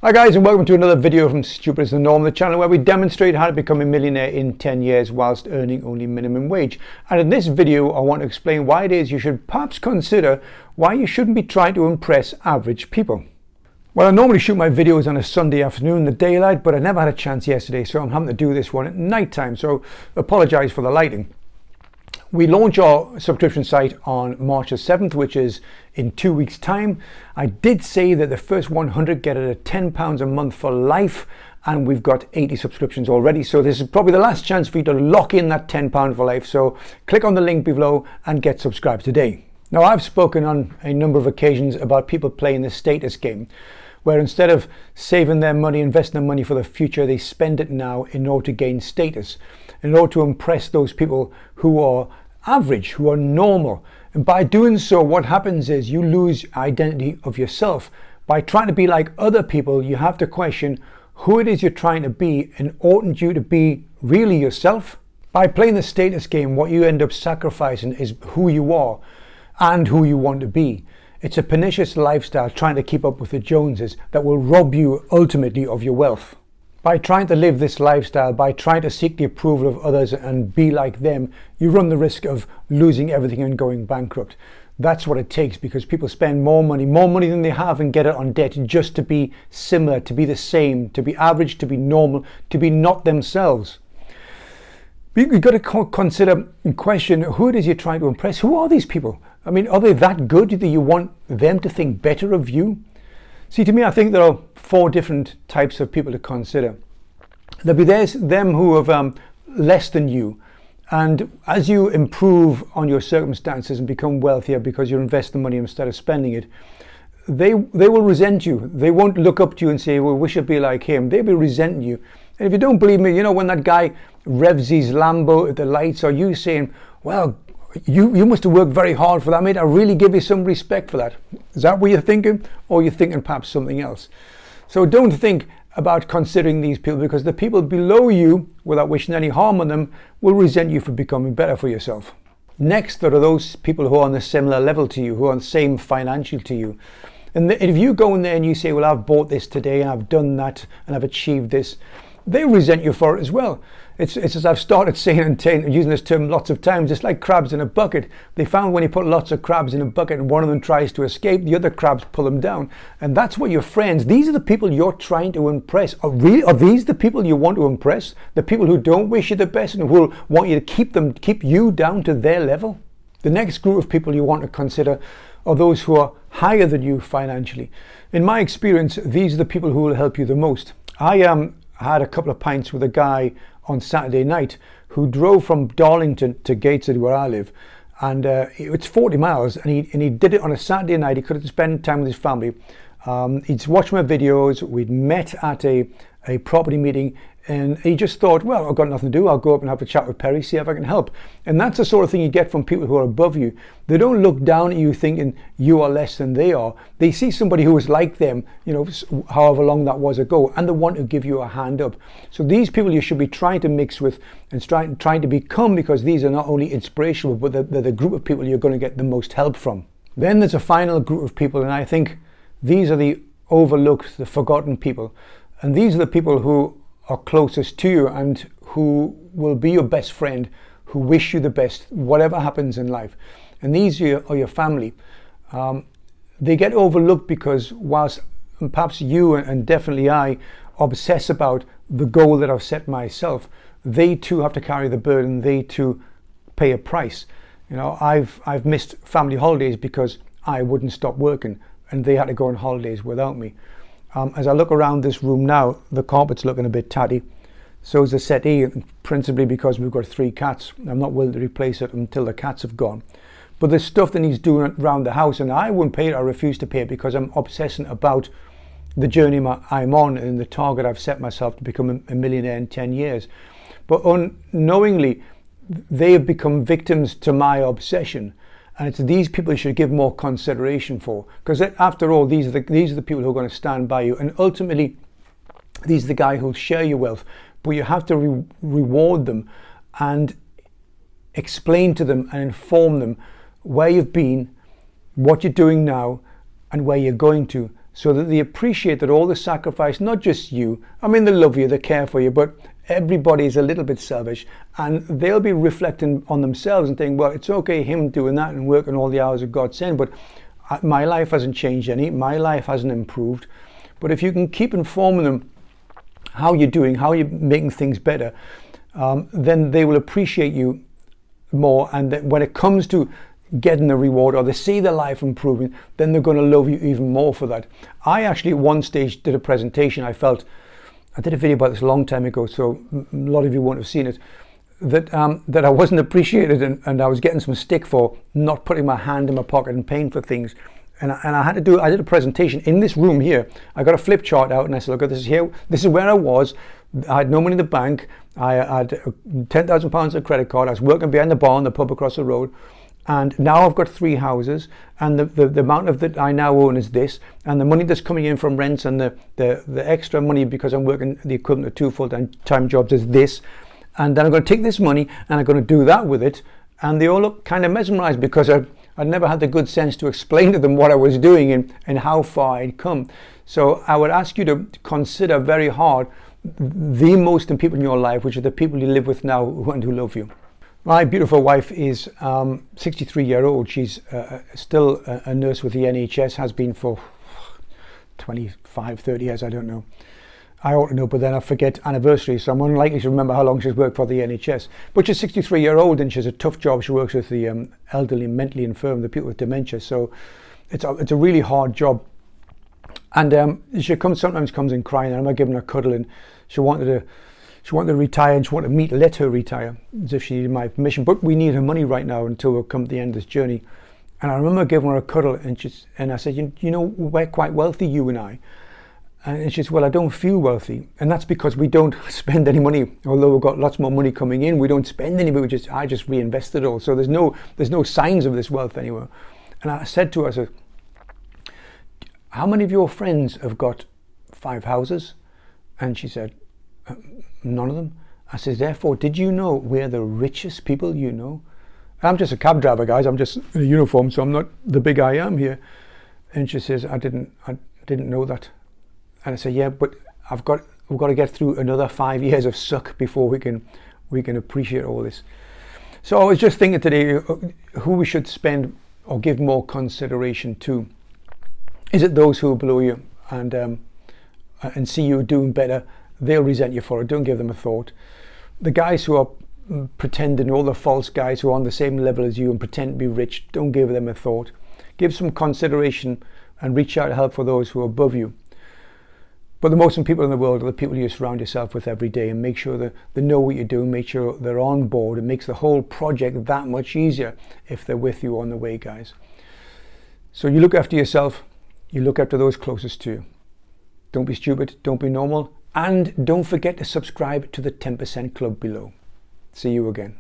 Hi guys, and welcome to another video from Stupid as the Norm, the channel where we demonstrate how to become a millionaire in 10 years whilst earning only minimum wage. And in this video I want to explain why it is you should perhaps consider why you shouldn't be trying to impress average people. Well, I normally shoot my videos on a Sunday afternoon in the daylight, but I never had a chance yesterday, so I'm having to do this one at night time, so apologise for the lighting. We launch our subscription site on March the 7th, which is in 2 weeks' time. I did say that the first 100 get it at £10 a month for life, and we've got 80 subscriptions already. So this is probably the last chance for you to lock in that £10 for life. So click on the link below and get subscribed today. Now, I've spoken on a number of occasions about people playing the status game, where instead of saving their money, investing their money for the future, they spend it now in order to gain status, in order to impress those people who are average, who are normal. And by doing so, what happens is you lose identity of yourself. By trying to be like other people, you have to question who it is you're trying to be, and oughtn't you to be really yourself? By playing the status game, what you end up sacrificing is who you are and who you want to be. It's a pernicious lifestyle trying to keep up with the Joneses that will rob you ultimately of your wealth. By trying to live this lifestyle, by trying to seek the approval of others and be like them, you run the risk of losing everything and going bankrupt. That's what it takes, because people spend more money than they have, and get it on debt just to be similar, to be the same, to be average, to be normal, to be not themselves. You've got to consider and question who it is you're trying to impress. Who are these people? I mean, are they that good that you want them to think better of you? See, to me, I think there are four different types of people to consider. There'll be them who have less than you, and as you improve on your circumstances and become wealthier because you're investing money instead of spending it, they will resent you. They won't look up to you and say, well, we should be like him. They'll be resenting you. And if you don't believe me, you know, when that guy revs his Lambo at the lights, are you saying, well, you must have worked very hard for that, mate. I really give you some respect for that. Is that what you're thinking? Or you're thinking perhaps something else? So don't think about considering these people, because the people below you, without wishing any harm on them, will resent you for becoming better for yourself. Next, there are those people who are on a similar level to you, who are on the same financial to you. And if you go in there and you say, well, I've bought this today and I've done that and I've achieved this, they resent you for it as well. It's as I've started saying and using this term lots of times, it's like crabs in a bucket. They found when you put lots of crabs in a bucket and one of them tries to escape, the other crabs pull them down. And that's what your friends, these are the people you're trying to impress. Are these the people you want to impress? The people who don't wish you the best and who will want you to keep you down to their level? The next group of people you want to consider are those who are higher than you financially. In my experience, these are the people who will help you the most. I had a couple of pints with a guy on Saturday night who drove from Darlington to Gateshead, where I live, and it's 40 miles, and he did it on a Saturday night. He could have spent time with his family. He'd watched my videos. We'd met at a property meeting, and he just thought, well, I've got nothing to do, I'll go up and have a chat with Perry, see if I can help. And that's the sort of thing you get from people who are above you. They don't look down at you thinking you are less than they are. They see somebody who is like them, you know, however long that was ago, and they want to give you a hand up. So these people you should be trying to mix with and trying to become, because these are not only inspirational, but they're the group of people you're going to get the most help from. Then there's a final group of people, and I think these are the overlooked, the forgotten people. And these are the people who are closest to you and who will be your best friend, who wish you the best, whatever happens in life. And these are your family. They get overlooked because whilst perhaps you and definitely I obsess about the goal that I've set myself, they too have to carry the burden. They too pay a price. You know, I've missed family holidays because I wouldn't stop working, and they had to go on holidays without me. As I look around this room now, the carpet's looking a bit tatty. So is the settee, principally because we've got 3 cats. I'm not willing to replace it until the cats have gone. But there's stuff that needs doing around the house, and I wouldn't pay it. I refuse to pay it because I'm obsessing about the journey I'm on and the target I've set myself to become a millionaire in 10 years. But unknowingly, they have become victims to my obsession. And it's these people you should give more consideration for, because after all, these are the people who are going to stand by you, and ultimately, these are the guys who'll share your wealth. But you have to reward them and explain to them and inform them where you've been, what you're doing now, and where you're going to, so that they appreciate that all the sacrifice, not just you, I mean, they love you, they care for you, but everybody is a little bit selfish, and they'll be reflecting on themselves and thinking, well, it's okay him doing that and working all the hours that God sent, but my life hasn't changed any, my life hasn't improved. But if you can keep informing them how you're doing, how you're making things better, then they will appreciate you more, and that when it comes to getting the reward, or they see their life improving, then they're going to love you even more for that. I actually at one stage did a presentation. I did a video about this a long time ago, so a lot of you won't have seen it, that I wasn't appreciated, and I was getting some stick for not putting my hand in my pocket and paying for things. And I did a presentation in this room here. I got a flip chart out and I said, look, this is where I was. I had no money in the bank. I had £10,000 of credit card. I was working behind the bar in the pub across the road. And now I've got 3 houses, and the amount of that I now own is this, and the money that's coming in from rents and the extra money because I'm working the equivalent of 2 full-time jobs is this. And then I'm going to take this money and I'm going to do that with it. And they all look kind of mesmerized, because I'd never had the good sense to explain to them what I was doing and how far I'd come. So I would ask you to consider very hard the most important people in your life, which are the people you live with now and who love you. My beautiful wife is 63-year-old. She's still a nurse with the NHS, has been for 25, 30 years, I don't know. I ought to know, but then I forget anniversaries, so I'm unlikely to remember how long she's worked for the NHS. But she's 63-year-old, and she has a tough job. She works with the elderly, mentally infirm, the people with dementia, so it's a really hard job. And she sometimes comes in crying, and I'm not giving her a cuddle, and she wanted to retire, and she wanted me to let her retire, as if she needed my permission. But we need her money right now until we'll come to the end of this journey. And I remember giving her a cuddle, and I said, you know, we're quite wealthy, you and I. And she said, well, I don't feel wealthy. And that's because we don't spend any money. Although we've got lots more money coming in, we don't spend any, but I just reinvest it all. So there's no signs of this wealth anywhere. And I said to her, I said, how many of your friends have got 5 houses? And she said, none of them. I said, therefore, did you know we're the richest people you know? I'm just a cab driver, guys. I'm just in a uniform, so I'm not the big I am here. And she says, I didn't know that. And I said, yeah, but we've got to get through another 5 years of suck before we can appreciate all this. So I was just thinking today who we should spend or give more consideration to. Is it those who are below you and see you doing better? They'll resent you for it. Don't give them a thought. The guys who are pretending, all the false guys who are on the same level as you and pretend to be rich, don't give them a thought. Give some consideration and reach out to help for those who are above you. But the most important people in the world are the people you surround yourself with every day, and make sure that they know what you're doing, make sure they're on board. It makes the whole project that much easier if they're with you on the way, guys. So you look after yourself, you look after those closest to you. Don't be stupid, don't be normal, and don't forget to subscribe to the 10% Club below. See you again.